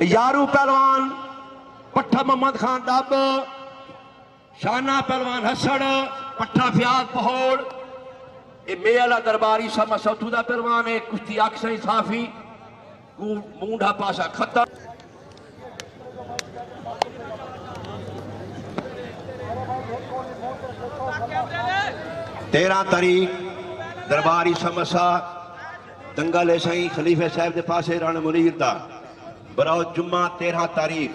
यारू पहलवान पट्ठा मोहम्मद खान डब, शाना पहलवान हसड़, पट्ठा फयाज पहोड़, मेला दरबारी समा सौथू का पहलवान है, कुश्ती अक्सर साफी मूंढा पासा खत्म। 13 तारीख दरबारी समसा दंगल है सही खलीफे साहब के पास रण मुनीर का बरो जुम्मा 13 तारीख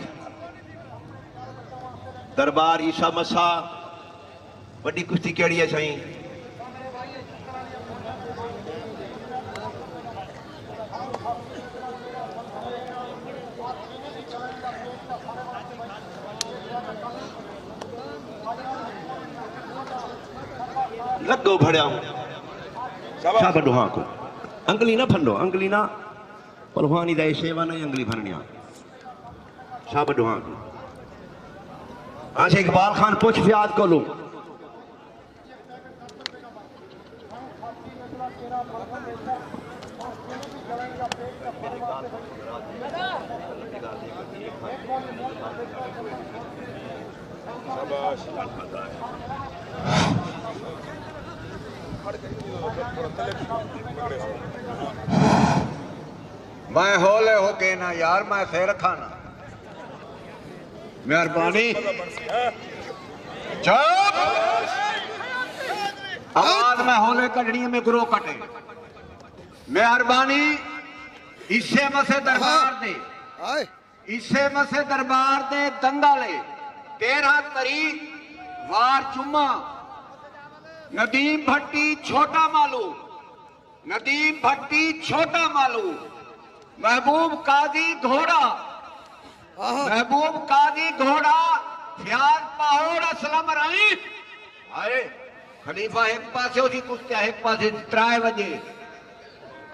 दरबार ईसा मसा वड्डी कुश्ती केड़ी है सही लगो भड़िया शाबाश हाँ को अंगली ना फंडो अंगली ना पलवानी दा सेवा नहीं अंगली फरनिया शाबाश हाँ को आज इकबाल खान पुछ फयाद को लूं मैं होले होके ना यार मैं फिर खाना मेहरबानी चुप आवाज में होले कटनी में गुरो कटे मेहरबानी इसे मसे दरबार दे इसे मसे दरबार दे दंगाले 13 तारीख वार जुम्मा नदीम भट्टी छोटा मालू नदीम भट्टी छोटा मालू महबूब काजी घोड़ा महबूब काजी घोड़ा फयाज पहोड़ असलम रही आए खलीफा एक पासे उसी कुश्तिया एक पासे 3 बजे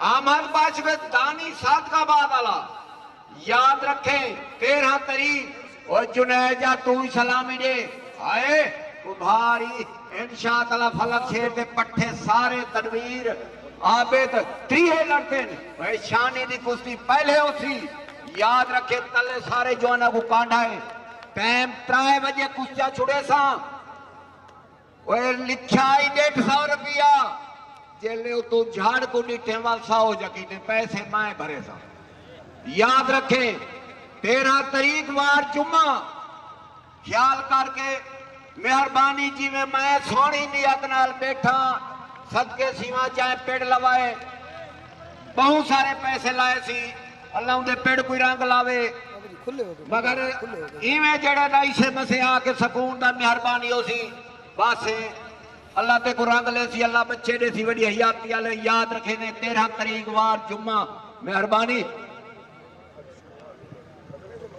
आमद बाज में दानी सादकाबाद वाला याद रखें 13 तारीख और जुनैजा तू सलामी दे आए भारी इंशाअल्लाह फलक शेर के पट्टे सारे तनवीर आबेद 3 लड़ते भाई शानी दी कुश्ती पहले उसी याद रखे तले सारे जवाना को कांडा है टाइम 3 बजे कुश्तिया छुड़े सा लिखा ही 150 रुपया जेले तू झाड़ को डिठे वाल सा हो जकी ने पैसे मैं भरे सा याद रखे 13 तारीख वार जुम्मा ख्याल करके मेहरबानी जी में मैं सोनी नियत नाल बैठा सदके सीमा चाहे पेड़ लवाए बहुत सारे पैसे लाए सी अल्लाह दे पेड़ कोई रंग लावे मगर इवें जड़े ना इसे मसे आके सकून दा मेहरबानी हो सी बस अल्लाह ते को रंग ले सी अल्लाह बच्चे दे सी बड़ी हयाती वाले याद रखे ने 13 तारीख वार जुम्मा मेहरबानी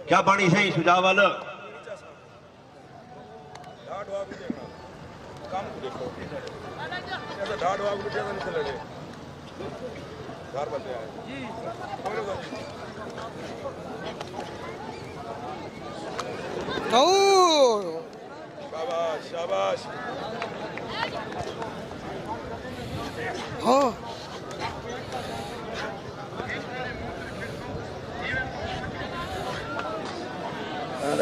क्या बनी सही सुझावल शाबाश शाबाश हाँ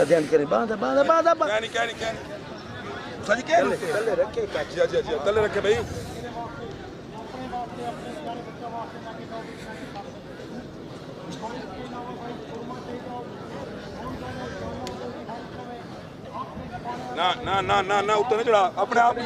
ध्यान करें बांधा बांधा बांधा क्या नहीं सही क्या तले रखे जी तले रखे भाई ना ना ना ना ना उतना चढ़ा अपने आप ही